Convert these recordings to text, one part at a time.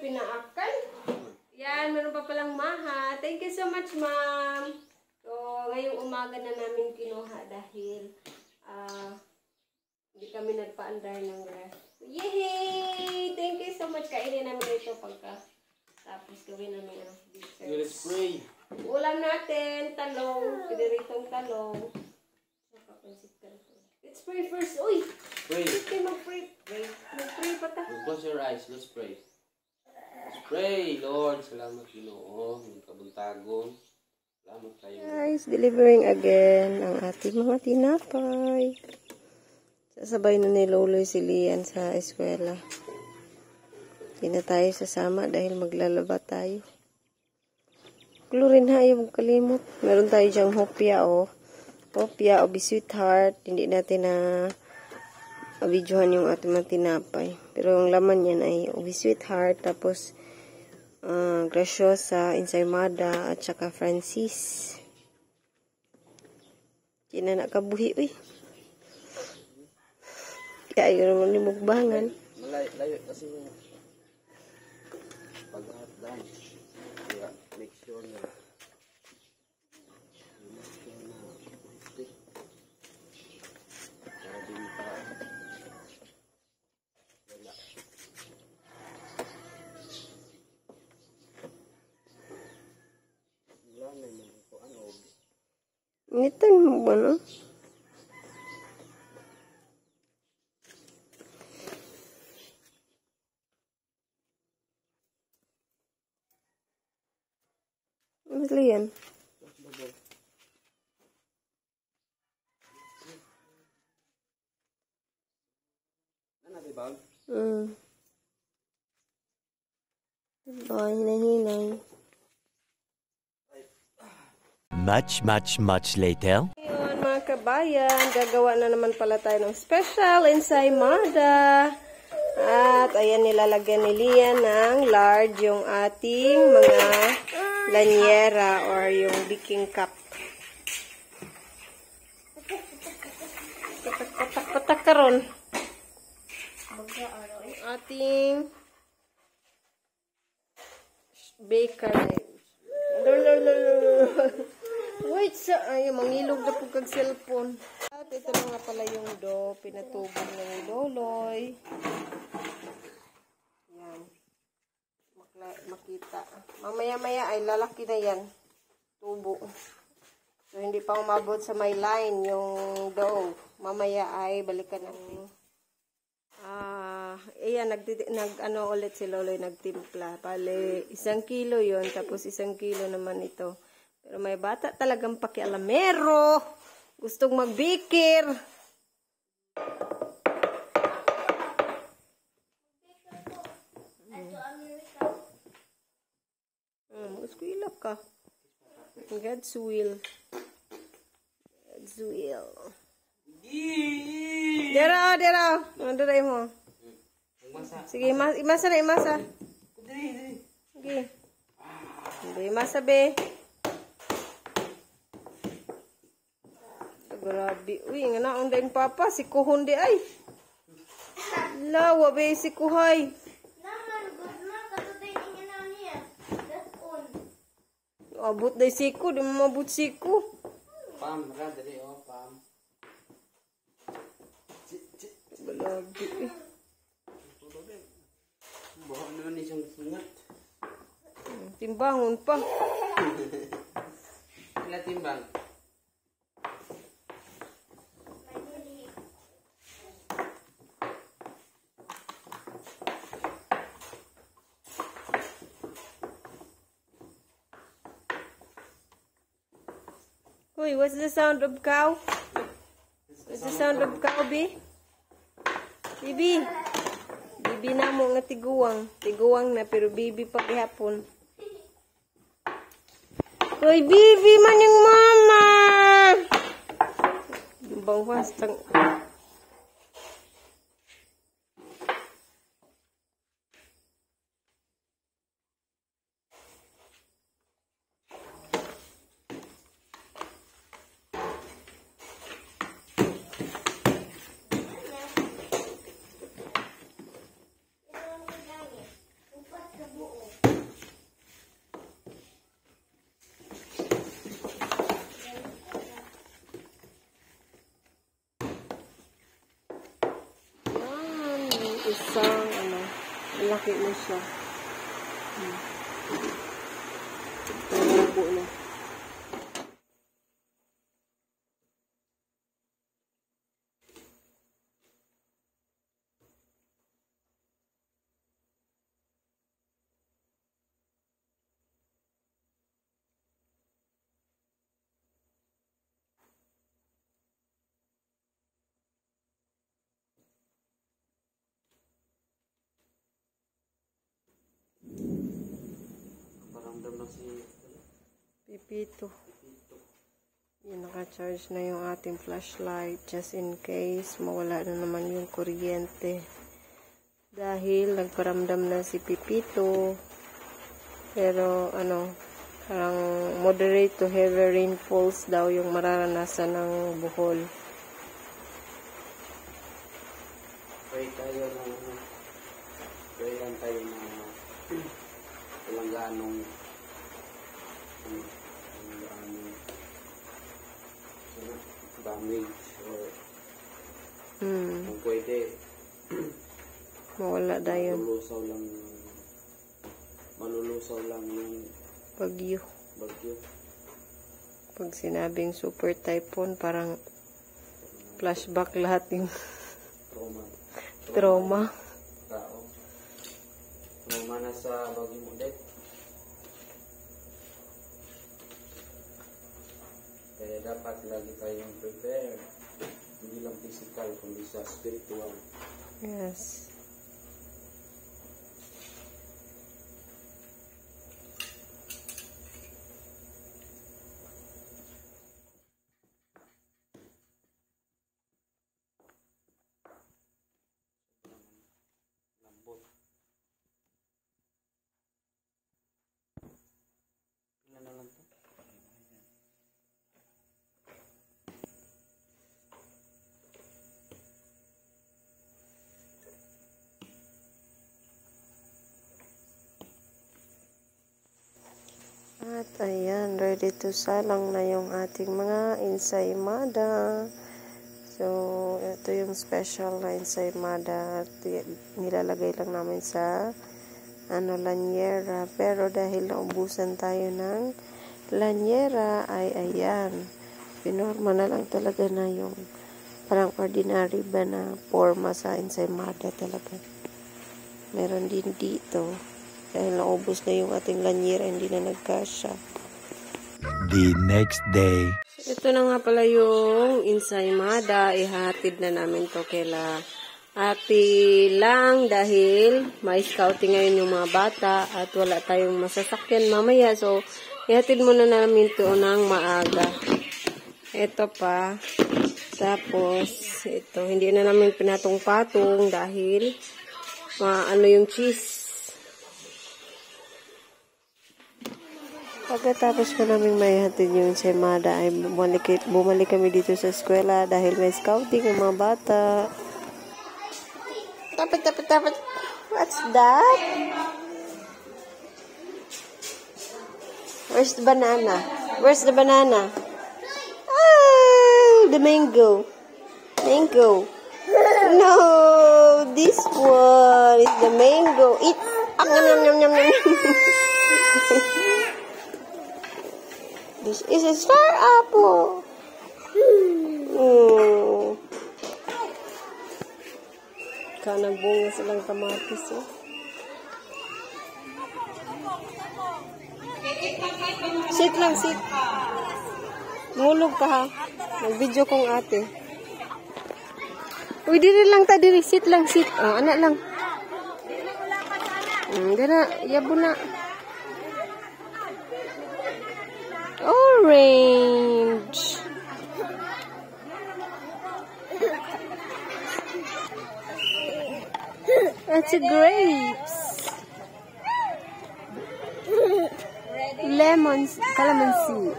pinaakan. Yan, meron pa palang maha. Thank you so much, ma'am. So, ngayong umaga na namin kinuha dahil hindi kami nagpa-andar ng ref. Yay! Thank you so much. Kainin namin ito pagka tapos gawin namin ang dessert. Let's pray. Ulam natin, talong. Pidiritong talong. Let's pray first. Uy! Pray. Sige, mag-pray. Mag-pray pa ta. Close your eyes. Let's pray. Let's pray, Lord. Salamat, Ginoo. Ng kabuntagon. Salamat kayo. Guys, delivering again ang ating mga tinapay. Sasabay na ni Loloy si Lian sa eskwela. Hindi na tayo sasama dahil maglalaba tayo. Klorin ha, yung kalimot. Meron tayo dyang hopya o. Hopya o sweetheart. Hindi natin na videohan yung ating mga tinapay. Pero yung laman yan ay ubi sweetheart. Tapos graciosa, ensaymada, at saka Francis. Hindi na nakabuhi, uy. Kaya yun naman yung mukbangan. Malayo kasi yung pag-hatdan. Kaya make sure na stick. Para din pa wala. Wala na naman ko ano. Initan mo ba, no? Ano yan? Ano di ba? Hinay-hinay. Much later. Ngayon, mga kabayan, gagawa na naman pala tayo ng special ensaymada. At ayan, nilalagyan ni Lian ng large yung ating mga lanyera or yung baking cup. Patak-patak karon. Yung ating baker. Wait sa ay mangilog na po kag cellphone. At ito na nga pala yung dough pinatubog na ni Loloy. Yan. Makita. Mamaya-maya ay lalaki na yan. Tubo. So hindi pa umabot sa may line yung dough. Mamaya ay balikan natin. Ayan, nag-ano ulit si Loloy, nagtimpla. Pali, 1 kilo yun, tapos 1 kilo naman ito. Pero may bata talagang pakialamero. Gustong magbikir. Eskwela ka. God's will. God's will. Dera. Ano mo? Sige, imasa na, imasa. Sige. Hindi, imasa, be. Grabe. Uy, nga na, undain papa. Si kuhon di ay. Lawa, be, si kuhay. Naman, good na. Katutay niya na niya. That's on. Abot day siku. Di mo mabot siku. Pam, dali oh, pam. Grabe, eh. Bawa naman isang sungat. Timbangon pa. Sila timbang. Uy, what's the sound of cow? What's the sound of cow, B? Bibi. Bibi na mo nga tiguang. Tiguang na, pero bibi pa gihapon. Uy, bibi man yung mama! Bangwas tang... isang, malaki na siya. Malabo na. Paramdam na si Pipito. Yan, naka-charge na yung ating flashlight just in case mawala na naman yung kuryente. Dahil nagparamdam na si Pipito. Pero parang moderate to heavy rainfalls daw yung mararanasan ng Bohol. pray tayo na pray lang tayo na walang ganong damage or kung pwede Mawala daw yun. Malulusaw lang yung Bagyo. bagyo. Pag sinabing super typhoon, parang flashback lahat yung trauma. Trauma na sa bagyo mo din. Kaya dapat lagi tayong prepare. Hindi lang physical, kundi sa spiritual. Yes. Lambot. Pila na lang to? At ayan, ready to salang na yung ating mga ensaymada. So, ito yung special na ensaymada. Nilalagay lang namin sa lanyera. Pero dahil naubusan tayo ng lanyera, ay ayan. Pinorma na lang talaga na yung parang ordinary ba na forma sa ensaymada talaga. Meron din dito. Dahil naubos na yung ating lanyera, hindi na nagkasya. The next day. Ito na nga pala yung ensaymada. Ihatid na namin to kaila ate lang dahil may scouting ngayon yung mga bata at wala tayong masasakyan mamaya. So, ihatid muna namin to ng maaga. Ito pa. Tapos, ito. Hindi na namin pinatong-patong dahil yung cheese. Pagkatapos ko namin maihatid yung ensaymada ay bumalik kami dito sa eskwela dahil may scouting ng mga bata. Tapos. What's that? Where's the banana? Where's the banana? Oh, the mango. Mango. No, this one is the mango. Eat. Nom. This is a star apple. Nagbunga silang kamatis. Sit lang, sit. Mahulog ka ha. Nag-video kong ate. Uy, diri lang ta, diri. Sit lang, sit. Oh, anak lang. Dira, yabo na. Orange. That's a grapes. Lemons, calamansi.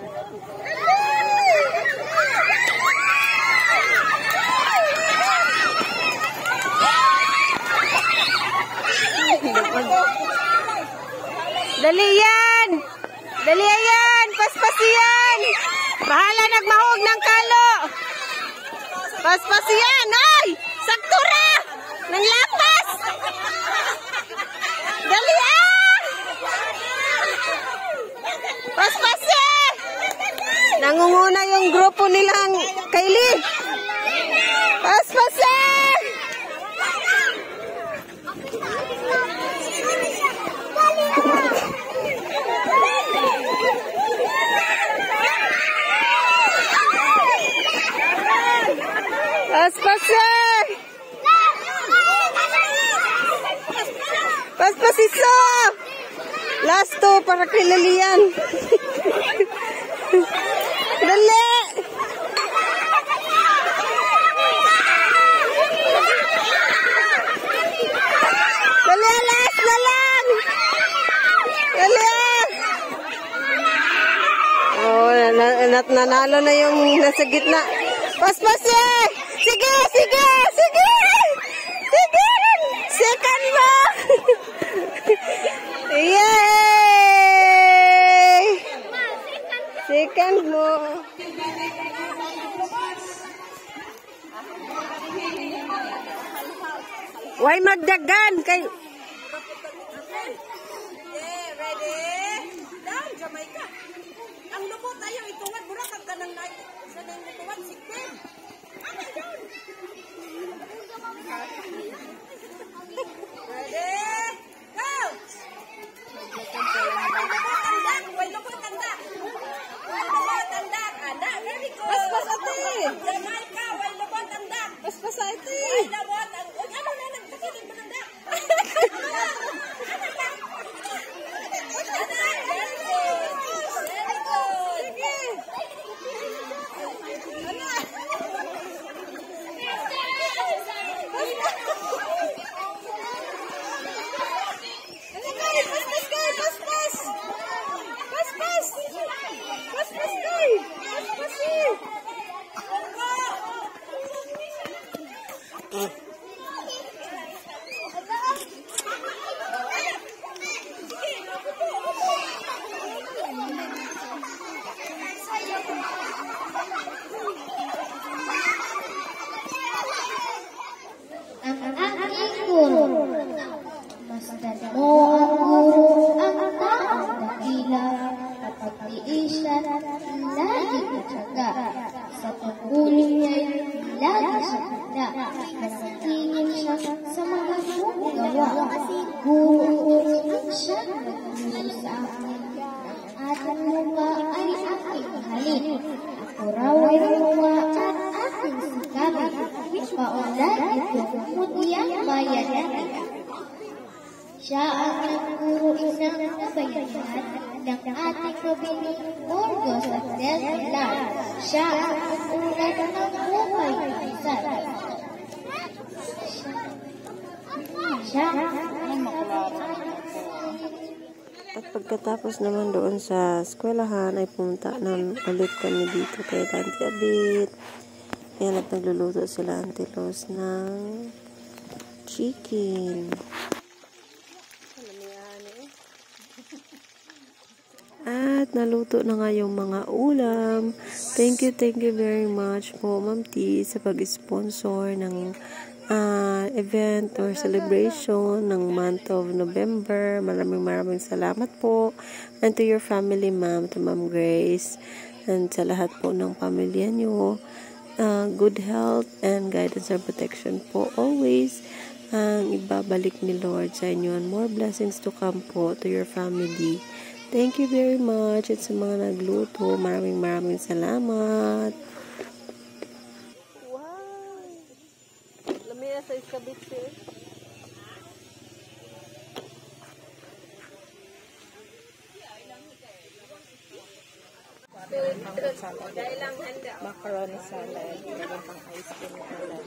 Dali yan! Dali yan! Paspas yan! Bahala nagmahog ng kalo! Paspas yan! Ay! Saktura! Nang lapas! Paspas isa! Last two para kay Lilian. Dali! Dali, last na lang! Dali! Oh, nanalo na yung nasa gitna. Paspas eh! Sige, sige, sige! Sige! Second mo! Yay! Second mo. Why magdagan? Kay... Ready? Down, Jamaica. Ang lubot tayo, ituwad mo na kag kanang night. Sa nang ituwad, siktim. Ready? Go! Way lubot ang dak. Way lubot ang dak. Anak, very good. Paspas ate. Jamaica, way lubot ang dak. Paspas ate. Way lubot ang... Ano na, nagpakilin mo ng dak. Ang aking guro, masdan mo ang guro, ang taong dakila, kapag-iisan, lagi katsaga, sa pagbuling niya'y lagi sa kanda, nasakingin siya sa mga mong gawa, guro ang siya nagturo sa akin, ang ating lupa ay aking halin, ako raw ay lupa at aking sikapin, paulan ito mutiyang bayanan. Siya ang nagturo isang kabayanan ng ating kabining Burgos at Del Pilar. Siya ang nagtulad ng buhay pisan. Siya At pagkatapos naman doon sa eskwelahan ay pumunta na ulit kami dito kay Auntie Abit. Ayan, at nagluluto sila Auntie Los ng chicken. At naluto na nga yung mga ulam. Thank you very much po Ma'am T sa pag-sponsor ng event or celebration ng month of November. Maraming salamat po. And to your family, Ma'am, to Ma'am Grace, and sa lahat po ng pamilya nyo. Good health and guidance and protection po always ang ibabalik ni Lord sa inyo, and more blessings to come po to your family. Thank you very much at sa mga nagluto, maraming salamat. Wow! Lamia sa iskabit siya. Macaroni salad. Meron pang ice cream salad.